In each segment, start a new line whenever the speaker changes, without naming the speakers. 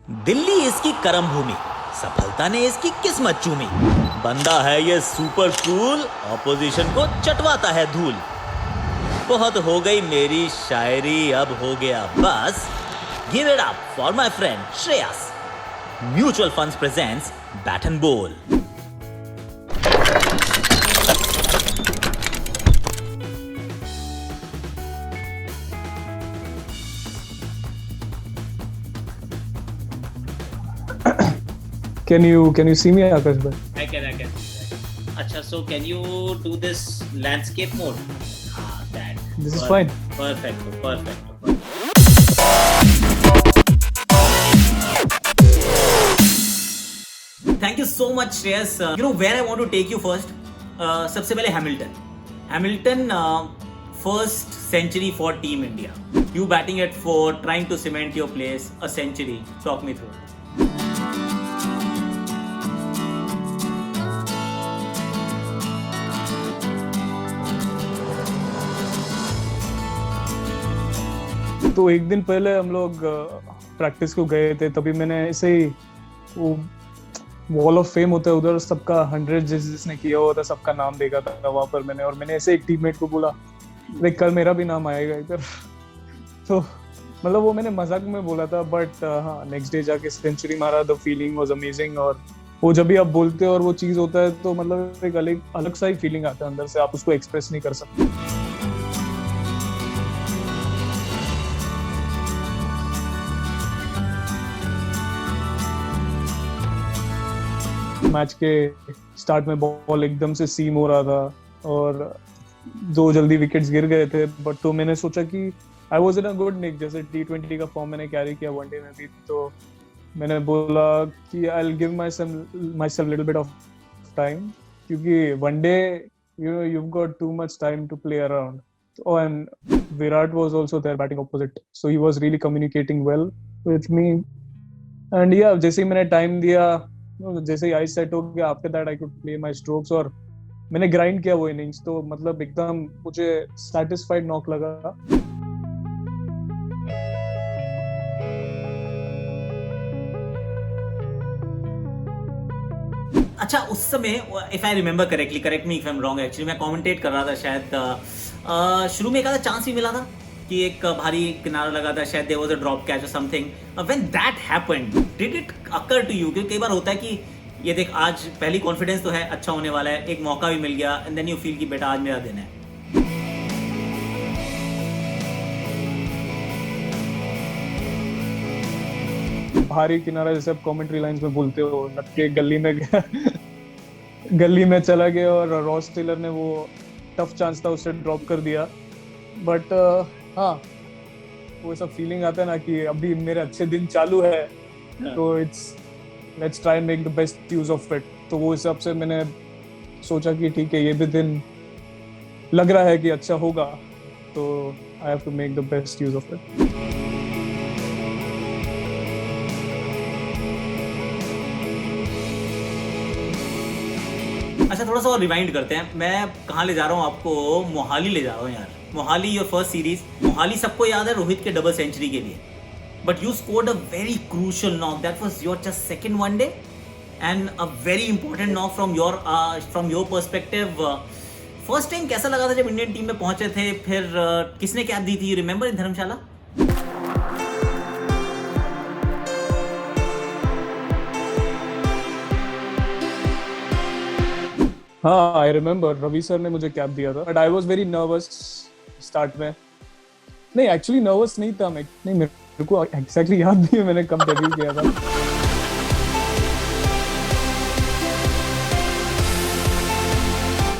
दिल्ली इसकी करम भूमि, सफलता ने इसकी किस्मत चूमी। बंदा है ये सुपर कूल, ऑपोजिशन को चटवाता है धूल। बहुत हो गई मेरी शायरी, अब हो गया बस। Give it up for my friend Shreyas. Mutual funds presents bat and ball.
Can you see me, Akash bhai?
I can. Acha, so can you do this landscape mode? That.
This is fine.
Perfect.
Thank you so much, Shreyas. You know where I want to take you first? सबसे पहले Hamilton, first century for Team India. You batting at 4, trying to cement your place, a century. Talk me through.
तो एक दिन पहले हम लोग practice को गए थे, तभी मैंने ऐसे ही वो वॉल ऑफ फेम होता है उधर, सबका 100 जिसने किया हुआ था सबका नाम देखा था वहां पर मैंने ऐसे एक टीममेट को बोला देख कल मेरा भी नाम आएगा इधर। तो मतलब वो मैंने मजाक में बोला था, बट हाँ नेक्स्ट डे जाके सेंचुरी मारा, द फीलिंग वाज अमेजिंग। और वो जब भी आप बोलते हो और वो चीज होता है तो मतलब एक अलग सा ही फीलिंग आता है अंदर से, आप उसको एक्सप्रेस नहीं कर सकते। मैच के स्टार्ट में बॉल एकदम से सीम हो रहा था और 2 जल्दी विकेट्स गिर गए थे, बट तो मैंने सोचा कि I was in a good निक, जैसे T20 का फॉर्म मैंने कैरी किया वनडे में भी, तो मैंने बोला कि I will give my self little bit of time, क्योंकि one day you've got too much time to play around. Oh, and Virat was also there batting opposite, so he was really communicating well with me. And yeah, जैसे ही मैंने time दिया, जैसे ही आई set हो गया, after that I could play my strokes और मैंने grind किया वो इनिंग्स, तो मतलब एकदम मुझे सैटिस्फाइड नॉक लगा।
अच्छा, उस समय if I remember correctly, correct me if I am wrong, actually मैं कमेंटेट कर रहा था शायद, शुरू में एक आधा चांस भी मिला था कि एक भारी किनारा लगा था, शायद there was a drop catch और something. When that happened, did it occur to you? क्योंकि कई बार होता है कि ये देख आज पहली कॉन्फिडेंस तो है, अच्छा होने वाला है, एक मौका भी मिल गया, एंड देन यू फील कि बेटा आज मेरा दिन है।
भारी किनारा जैसे आप कमेंट्री लाइंस में बोलते हो, नटके गली में गया गली में चला गया और रॉस टेलर ने वो टफ चांस था उसे ड्रॉप कर दिया। बट हाँ, वो सब फीलिंग आता है ना कि अभी मेरे अच्छे दिन चालू है, तो let's try and make the best use of it. तो वो हिसाब से मैंने सोचा कि ठीक है, ये भी दिन लग रहा है कि अच्छा होगा, तो I have to make the best use of it.
अच्छा, थोड़ा सा और रिवाइंड करते हैं। मैं कहाँ ले जा रहा हूँ आपको? मोहाली ले जा रहा हूँ यार। Mohali, your first series. Mohali सबको याद है रोहित के डबल सेंचुरी के लिए, but you scored a very crucial knock. That was your just second one day and a very important knock from your perspective. First time कैसा लगा था जब इंडियन टीम में पहुंचे थे? फिर किसने कैप दी थी, रिमेंबर, इन धर्मशाला?
हाँ, आई रिमेम्बर रवि सर ने मुझे कैप दिया था, but I was very nervous start में। नहीं, एक्चुअली नर्वस नहीं था मैं, नहीं मेरे को एग्जैक्टली याद नहीं है मैंने कब डेब्यू किया था।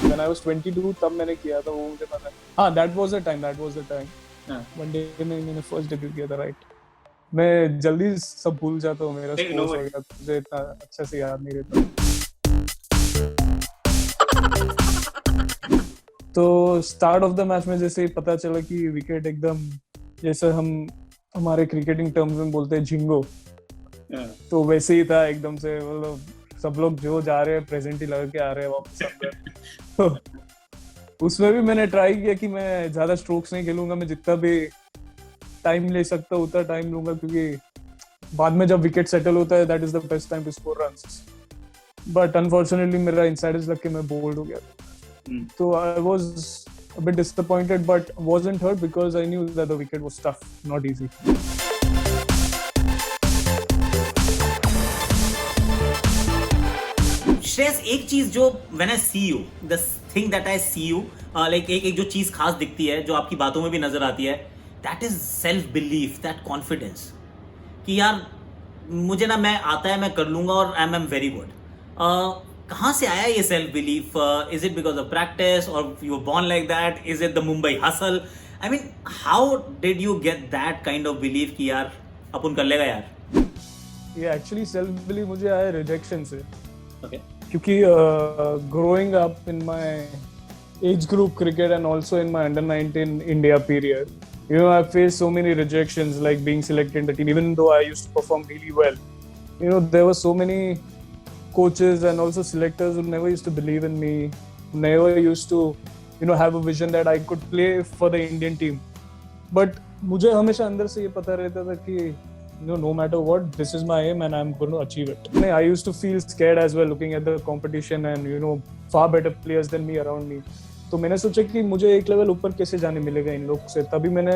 When I was 22 तब मैंने किया था, वो मुझे पता है। हाँ, that was the time. One day में मैंने फर्स्ट डेब्यू किया था, राइट। मैं जल्दी सब भूल जाता हूँ, मेरा स्कोर्स हो गया, मुझे इतना अच्छे से याद नहीं रहता। तो स्टार्ट ऑफ द मैच में जैसे ही पता चला कि विकेट एकदम, जैसे हम हमारे क्रिकेटिंग टर्म्स में बोलते हैं झिंगो, तो वैसे ही था एकदम से। मतलब सब लोग जो जा रहे हैं प्रेजेंट ही लगा के आ रहे हैं वापस अंदर। तो उसमें भी मैंने ट्राई किया कि मैं ज्यादा स्ट्रोक्स नहीं खेलूंगा, मैं जितना भी टाइम ले सकता उतना टाइम लूंगा, क्योंकि बाद में जब विकेट सेटल होता है that is the best time to score runs, but unfortunately मेरा इनसाइडर्स लग के मैं बोल्ड हो गया। तो I was a bit disappointed but wasn't hurt because I knew that the wicket was tough, not easy.
Shreyas, एक चीज जो when I see you, the thing that I see you, like एक जो चीज खास दिखती है, जो आपकी बातों में भी नजर आती है, that is self belief, that confidence, कि यार मुझे ना, मैं आता है, मैं कर लूंगा और आई एम वेरी गुड। कहाँ से आया ये self belief? Is it because of practice और you were born like that? Is it the Mumbai hustle? I mean how did you get that kind of belief कि यार अपन कर लेगा यार?
ये एक्चुअली सेल्फ बिलीफ मुझे आया रिजेक्शन से।
Okay.
क्योंकि growing up in my age group cricket and also in my under 19 India period, you know, I faced so many rejections, like being selected in the team even though I used to perform really well. You know, there were so many coaches and also selectors who never used to believe in me, never used to, you know, have a vision that I could play for the Indian team. But मुझे हमेशा अंदर से ये पता रहता था कि no matter what, this is my aim and I'm going to achieve it. I used to feel scared as well looking at the competition and, you know, far better players than me around me. तो मैंने सोचा कि मुझे एक level ऊपर कैसे जाने मिलेगा इन लोग से। तभी मैंने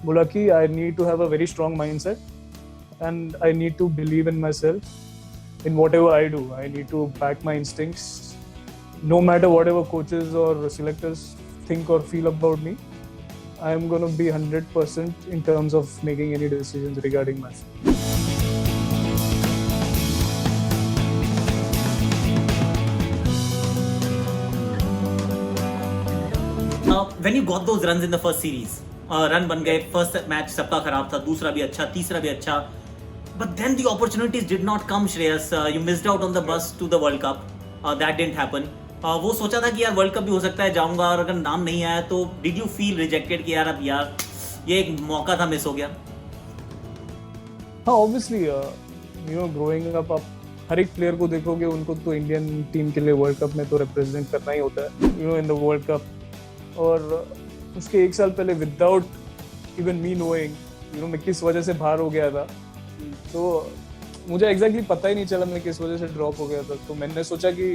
बोला कि I need to have a very strong mindset and I need to believe in myself. In whatever I do, I need to back my instincts. No matter whatever coaches or selectors think or feel about me, I am going to be 100% in terms of making any decisions regarding myself.
When you got those runs in the first series, run बन गए, first match सबका खराब था, दूसरा भी अच्छा, तीसरा भी अच्छा, but then the opportunities did not come, Shreyas. You missed out on the bus to the World Cup. That didn't happen. वो सोचा था कि यार वर्ल्ड कप भी हो सकता है, जाऊंगा, और अगर नाम नहीं आया तो डिड यू फील रिजेक्टेड कि यार अब यार ये एक मौका था, मिस हो गया?
हाँ, obviously you know, growing up आप हर एक प्लेयर को देखोगे, उनको तो इंडियन टीम के लिए वर्ल्ड कप में तो रिप्रेजेंट करना ही होता है, you know, in the world cup. और उसके एक साल पहले without even me knowing, you know, मैं किस वजह से बाहर हो गया था, तो मुझे एग्जैक्टली पता ही नहीं चला मैं किस वजह से ड्रॉप हो गया था। तो मैंने सोचा कि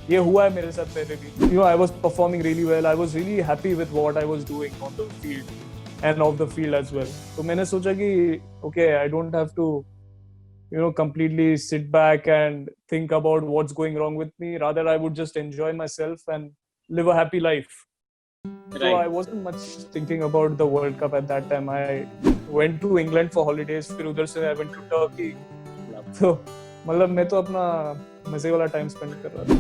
ये हुआ है मेरे साथ पहले भी। You know, I was performing really well, I was really happy with what I was doing on the field and off the field as well. तो मैंने सोचा कि okay, I don't have to, you know, completely sit back and think about what's going wrong with me. Rather, I would just enjoy myself and live a happy life. Right. So I wasn't much thinking about the World Cup at that time. I went to England for holidays. फिर उधर से I went to Turkey. तो मतलब मैं तो अपना मजे वाला टाइम स्पेंड कर रहा था।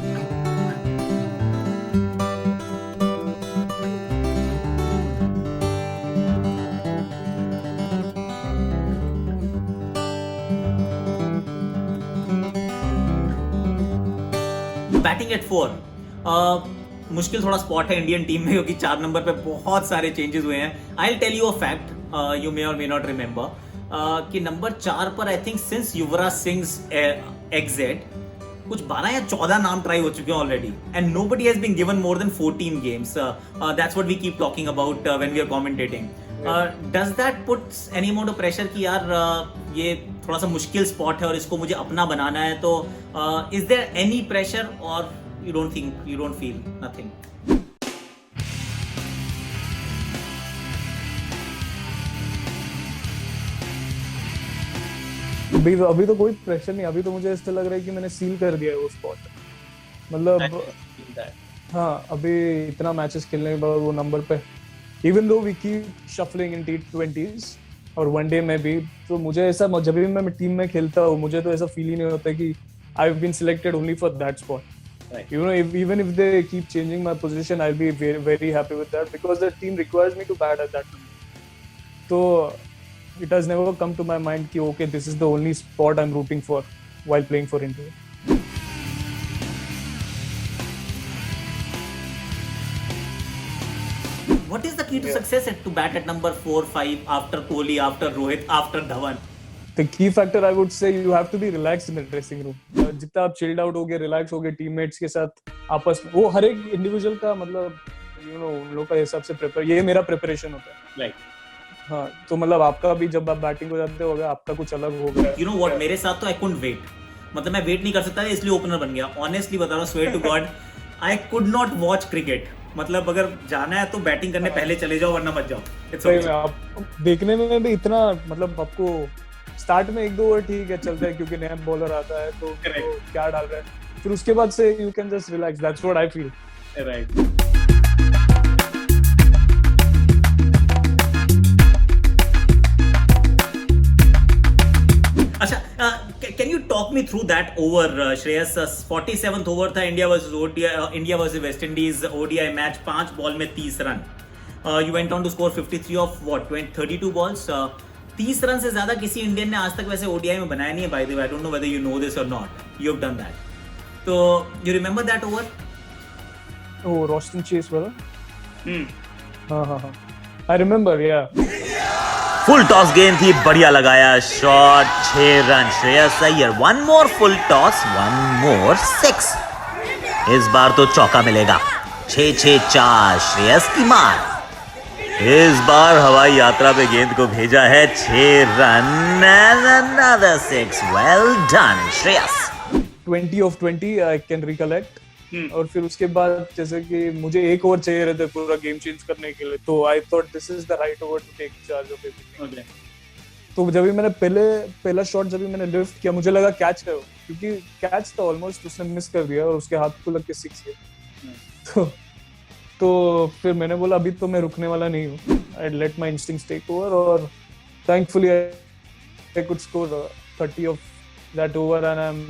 बैटिंग एट 4, मुश्किल थोड़ा स्पॉट है इंडियन टीम में, क्योंकि 4 नंबर पे बहुत सारे चेंजेस हुए हैं। I will tell you a fact, you may और मे नॉट रिमेंबर, कि नंबर 4 पर I think since Yuvraj Singh exit कुछ 12 या 14 नाम ट्राई हो चुके हैं already, and nobody has been given more than 14 games. That's what we keep talking about when we are commentating. Does that puts any amount of pressure कि यार ये थोड़ा सा मुश्किल स्पॉट है और इसको मुझे अपना बनाना है? तो इज देयर एनी प्रेशर और you don't think, you don't feel nothing?
अभी तो कोई प्रेशर नहीं। अभी तो मुझे ऐसा लग रहा है कि मैंने सील कर दिया है वो स्पॉट। मतलब हाँ, अभी इतना मैचेस खेलने के बाद वो नंबर पे, even though we keep shuffling in T20s और वनडे में भी, तो मुझे ऐसा, जब भी मैं टीम में खेलता हूँ, मुझे तो ऐसा फील ही नहीं होता कि I have been selected only for that spot. You know, even if they keep changing my position, I'll be very, very happy with that because the team requires me to bat at that number. So it has never come to my mind कि okay, this is the only spot I'm rooting for while playing for India.
What is the key to success to bat at number 4, 5 after Kohli, after Rohit, after Dhawan?
The key factor I would say, you have to be relaxed in the dressing room. जितना आप chilled out होगे, relax होगे teammates के साथ आपस में, वो हर एक इंडिविजुअल का मतलब, you know, उन लोग का हिसाब से प्रिपेयर, ये मेरा प्रिपरेशन होता है।
Right.
हाँ, तो मतलब आपका भी जब आप बैटिंग को जाते हो आपका कुछ अलग हो गया?
यू नो व्हाट, मेरे साथ तो आई कुडंट वेट, मतलब मैं वेट नहीं कर सकता था, इसलिए ओपनर बन गया। ऑनेस्टली बता रहा हूँ, swear to God, I could not watch cricket. मतलब अगर जाना है तो बैटिंग करने पहले चले जाओ, वरना मत जाओ।
सही में आप देखने में भी इतना, मतलब आपको स्टार्ट में 1-2 ओवर ठीक है चलता है क्योंकि नया बॉलर आता है तो क्या डाल रहा है, फिर उसके बाद से you can just relax, that's what I feel.
Right. अच्छा, can you talk me through that over Shreyas? 47th over था, India versus ODI, India versus West Indies ODI match, 5 ball में 30 run. You went on to score 53 off what 32 balls. 30 run से ज्यादा किसी Indian ने आज तक वैसे ओडीआई में बनाया नहीं है, by the way. I don't know whether you know this और not, you have done that. तो you remember that over?
Oh, Roston Chase वाला? हाँ, I remember, yeah.
Full toss गेंद थी, बढ़िया लगाया shot, 6 run Shreyas Iyer. 1 more full toss, 1 more 6। इस बार तो चौका मिलेगा। 6-6-4 श्रेयस की मार। इस बार हवाई यात्रा पे गेंद को भेजा है, 6 run and another 6। Well done Shreyas.
20 of 20 I can recollect. और फिर उसके बाद जैसे कि मुझे 1 ओवर चाहिए रहता है पूरा गेम चेंज करने के लिए, तो I thought this is the right over to take charge of everything. तो जब भी मैंने पहला शॉट जब भी मैंने लिफ्ट किया, मुझे लगा कैच है वो, क्योंकि कैच था ऑलमोस्ट, उसने मिस कर दिया और उसके हाथ को लग के 6 है। तो फिर मैंने बोला अभी तो मैं रुकने वाला नहीं हूँ, I let my instincts take over, और thankfully I could score 30 off that over and I am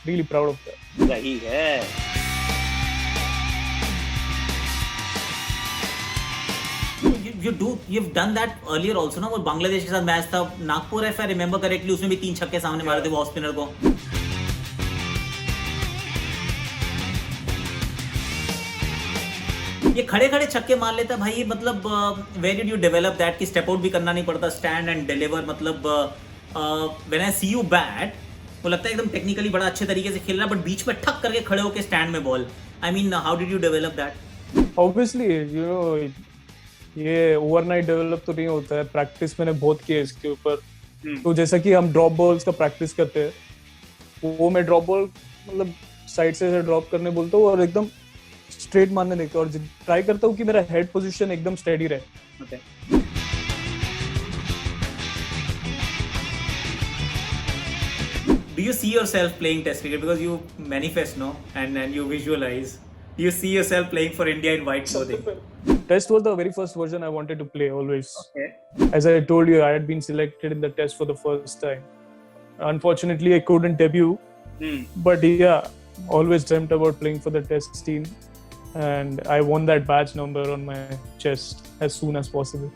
really proud of that.
सही है।
You've done that earlier also ना, वो बांग्लादेश के साथ मैच था, Nagpur if I remember correctly, उसमें भी 3 छक्के सामने मारे थे वो ऑफ स्पिनर को। ये खड़े खड़े छक्के मार लेता भाई, मतलब where did you develop that कि स्टेप आउट भी करना नहीं पड़ता, स्टैंड एंड डिलीवर। मतलब when I see you bat, वो लगता है एकदम टेक्निकली बड़ा अच्छे तरीके से खेल रहा है, बट बीच में ठक करके खड़े होके स्टैंड में ball. I mean how did you develop that?
Obviously you know ये ओवरनाइट डेवलप तो नहीं होता है, प्रैक्टिस मैंने बहुत की है इसके ऊपर। तो जैसा कि हम ड्रॉप बॉल्स का प्रैक्टिस करते हैं, वो मैं ड्रॉप बॉल मतलब साइड से ड्रॉप करने बोलता हूँ और एकदम स्ट्रेट मारने देता हूँ, और ट्राई करता हूँ कि मेरा हेड पोजीशन एकदम स्टेडी रहे।
Okay.
Do you see yourself playing Test cricket, because you manifest, no, and you visualize? Do you see yourself playing for India in white clothing?
Test was the very first version I wanted to play always.
Okay.
As I told you, I had been selected in the test for the first time. Unfortunately, I couldn't debut. But yeah, always dreamt about playing for the test team. And I won that badge number on my chest as soon as possible.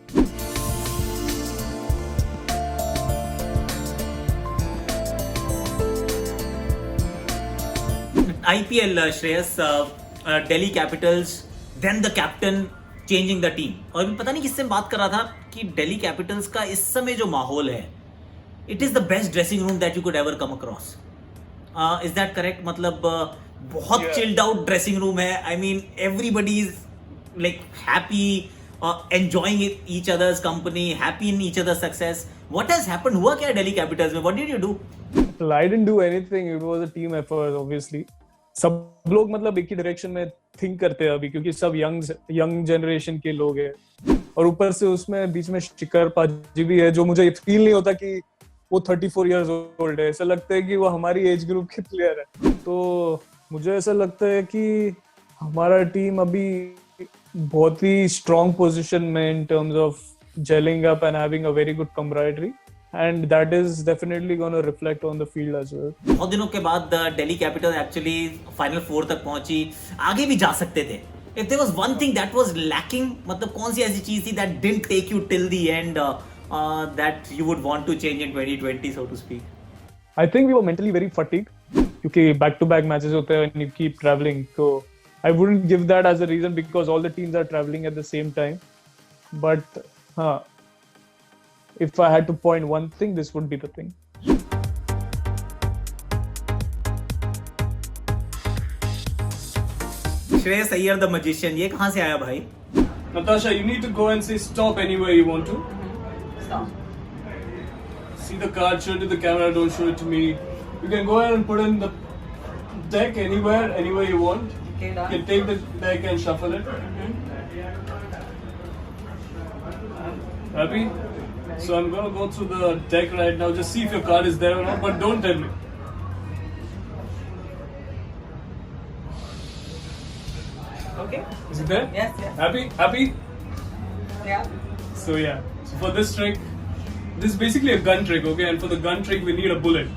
IPL, Shreyas, Delhi Capitals, then the captain changing the team. और भी पता नहीं किससे बात कर रहा था कि दिल्ली कैपिटल्स का इस समय जो माहौल है, it is the best dressing room that you could ever come across. Is that correct? मतलब बहुत chilled out dressing room है. I mean, everybody is like happy, enjoying each other's company, happy in each other's success. What has happened? हुआ क्या Delhi Capitals में? What did you do?
Well, I didn't do anything. It was a team effort, obviously. सब लोग मतलब एक ही direction में think करते हैं अभी, क्योंकि सब यंग जनरेशन के लोग हैं, और ऊपर से उसमें बीच में शिखर पाजी भी है, जो मुझे फील नहीं होता कि वो 34 इयर्स ओल्ड है। ऐसा लगता है कि वो हमारी एज ग्रुप के प्लेयर है। तो मुझे ऐसा लगता है कि हमारा टीम अभी बहुत ही स्ट्रॉन्ग पोजीशन में in terms of gelling up and having a very good camaraderie. And that is definitely going to reflect on the field as well.
बहुत दिनों के बाद दिल्ली कैपिटल एक्चुअली फाइनल 4 तक पहुंची, आगे भी जा सकते थे। If there was one thing that was lacking, मतलब कौन सी ऐसी चीज थी that didn't take you till the end, that you would want to change in 2020, so to speak?
I think we were mentally very fatigued, क्योंकि back-to-back matches होते हैं and you keep traveling. So I wouldn't give that as a reason, because all the teams are traveling at the same time. But if I had to point one thing, this would be the thing.
Shreyas Iyer the magician, ये कहाँ से आया भाई?
Natasha, you need to go and say stop anywhere you want to.
Stop.
See the card, show it to the camera, don't show it to me. You can go ahead and put in the deck anywhere you want.
Okay,
You
done.
can take the deck and shuffle it. Happy? So I'm gonna go through the deck right now. Just see if your card is there or not, but don't tell me.
Okay.
Is it there?
Yes, yes.
Happy? Happy?
Yeah.
So yeah. So for this trick, this is basically a gun trick, okay? And for the gun trick, we need a bullet.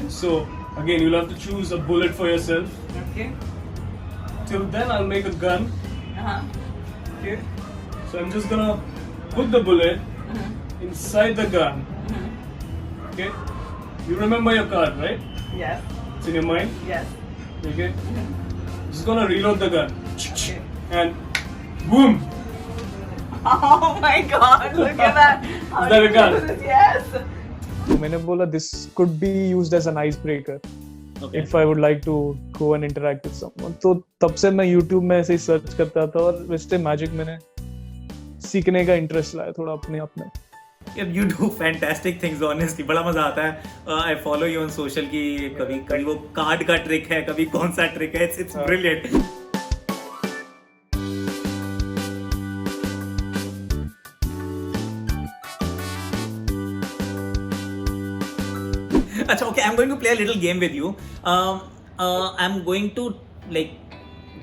So again, you'll have to choose a bullet for yourself.
Okay.
Till then, I'll make a gun.
Uh-huh.
Okay. So I'm just gonna put the bullet inside the gun. Okay. You remember your card, right?
Yes.
It's in your mind.
Yes.
Okay. Just gonna reload the gun.
Okay.
And boom.
Oh my God! Look at that. How
Is that
do
a
you
gun?
do this? Yes.
तो मैंने बोला this could be used as an icebreaker
Okay.
if I would like to go and interact with someone. तो तब से मैं YouTube में ऐसे ही search करता था और वैसे मैजिक मैंने सीखने का इंटरेस्ट लाया थोड़ा अपने आप में.
You do fantastic things honestly. बड़ा मजा आता है. I follow you on social की कभी वो कार्ड का ट्रिक है, कभी कौन सा ट्रिक है. It's brilliant. अच्छा, okay, I'm going to play a little game with you. I'm going to like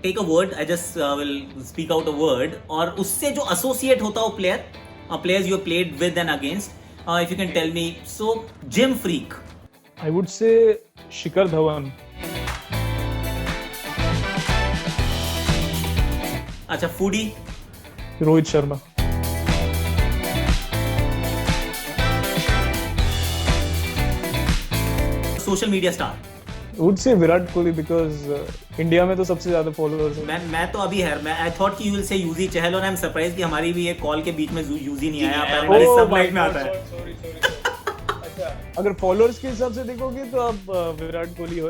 take a word. I just will speak out a word और उससे जो associate होता हो players you have played with and against. If you can tell me. So, gym freak.
I would say Shikhar Dhawan.
अच्छा, foodie.
Rohit Sharma.
Social media star.
I would say Virat Kohli because India में तो सबसे ज्यादा followers हैं.
मैं तो अभी है. मैं I thought कि you will say यूजी चहल और I'm surprised कि हमारी भी ये कॉल के बीच में यूजी नहीं आया. Apparently सब लाइफ में आता है.
अच्छा, अगर फॉलोअर्स के हिसाब से देखोगे तो अब विराट कोहली हो.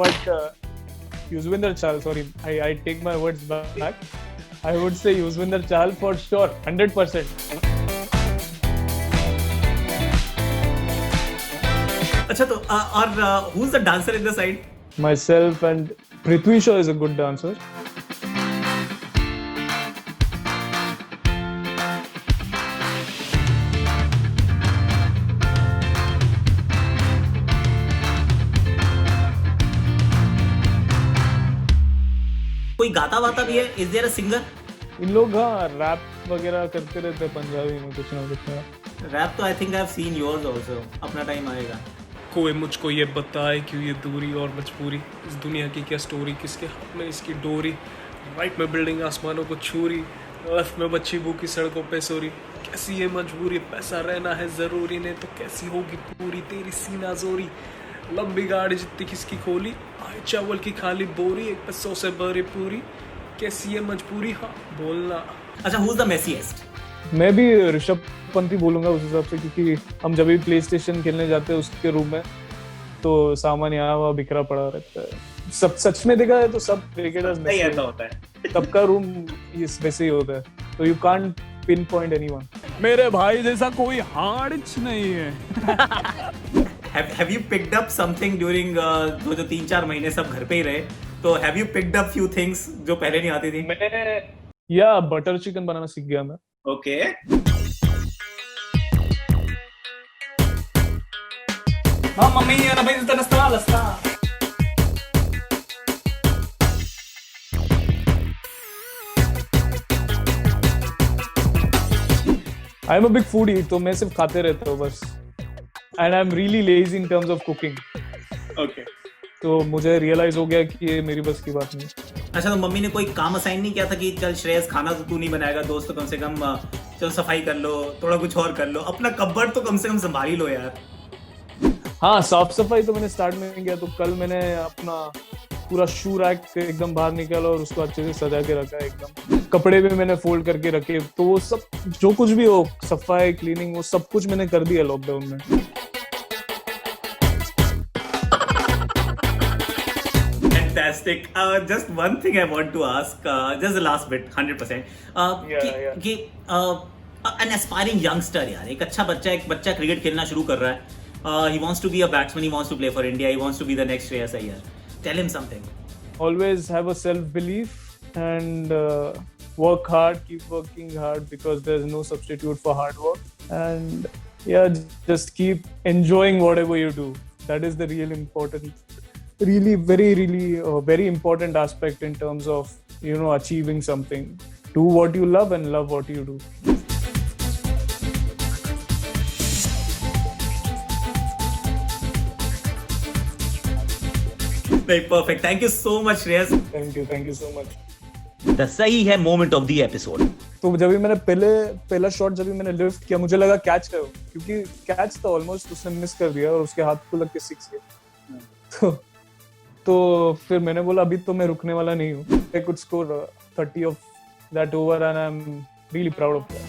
But Yuzvendra Chahal, sorry, I take my words back. I would say Yuzvendra Chahal for sure, 100%.
अच्छा, तो और who's the dancer in the side?
Myself and Prithvi Shaw is a good dancer.
कोई गाता वाता भी है? Is there a singer?
इन लोग हाँ रैप वगैरह करते रहते हैं पंजाबी में कुछ ना कुछ.
रैप तो I think I've seen yours also. अपना टाइम आएगा.
कोई मुझको ये बताए क्यों ये दूरी और मजबूरी, इस दुनिया की क्या स्टोरी, किसके हाथ में इसकी डोरी, राइट में बिल्डिंग आसमानों को छूरी, लेफ्ट में बच्ची भूखी सड़कों पे सोरी, कैसी ये मजबूरी, पैसा रहना है ज़रूरी, ने तो कैसी होगी पूरी तेरी सीना जोरी, लंबी गाड़ी जितनी किसकी खोली, आए चावल की खाली बोरी, एक पैसों से भरी पूरी, कैसी ये मजबूरी, हाँ बोलना.
अच्छा, who's the messiest?
मैं भी ऋषभ पंत ही बोलूंगा उस हिसाब से, क्योंकि हम जब भी प्ले स्टेशन खेलने जाते हैं उसके रूम में तो सामान यहाँ वहाँ बिखरा पड़ा रहता है. सब सच में देखा है तो सब क्रिकेटर्स
नहीं ऐसा होता है.
सबका रूम इस वैसे ही होता है, तो you can't pin point anyone.
मेरे भाई जैसा कोई हार्ड्स नहीं है.
Have you picked up something during जो 3-4 महीने सब घर पे ही रहे, तो have you picked up few things जो पहले नहीं आती थी?
मैंने या बटर चिकन बनाना सीख गया मैं.
Okay.
Mamma mia, la pensa na stalla sta.
I am a big foodie, तो मैं सिर्फ खाते रहता हूँ बस. And I am really lazy in terms of cooking.
Okay.
तो मुझे रियलाइज हो गया कि ये मेरी बस की बात नहीं.
अच्छा, तो मम्मी ने कोई काम असाइन नहीं किया था कि चल श्रेयस खाना तो तू नहीं बनाएगा, दोस्त तो कम से कम चल सफाई कर लो, थोड़ा कुछ और कर लो, अपना कपबोर्ड तो कम से कम संभाल ही लो यार.
हाँ, साफ सफाई तो मैंने स्टार्ट में किया. तो कल मैंने अपना पूरा शू रैक एकदम बाहर निकाला और उसको अच्छे से सजा के रखा एकदम. कपड़े भी मैंने फोल्ड करके रखे. तो वो सब जो कुछ भी हो, सफाई, क्लीनिंग, वो सब कुछ मैंने कर दिया लॉकडाउन में.
Fantastic. Just one thing I want to ask, just the last bit, 100%.
Yeah.
कि an aspiring youngster यार, एक बच्चा क्रिकेट खेलना शुरू कर रहा है. He wants to be a batsman, he wants to play for India, he wants to be the next Shreyas Iyer. Tell him something.
Always have a self-belief and work hard, keep working hard, because there's no substitute for hard work. And yeah, just keep enjoying whatever you do. That is the real important, very important aspect in terms of, achieving something. Do what you love and love what you do.
नहीं, perfect. Thank you so much, Shreyas.
Thank you so much.
The सही है moment of the episode.
तो जब भी मैंने पहला shot जब भी मैंने लिफ्ट किया, मुझे लगा कैच करो, क्योंकि कैच तो ऑलमोस्ट उसने मिस कर दिया और उसके हाथ को लग के 6 गया. तो फिर मैंने बोला अभी तो मैं रुकने वाला नहीं हूँ. I could score 30 of that over and I'm really proud of that.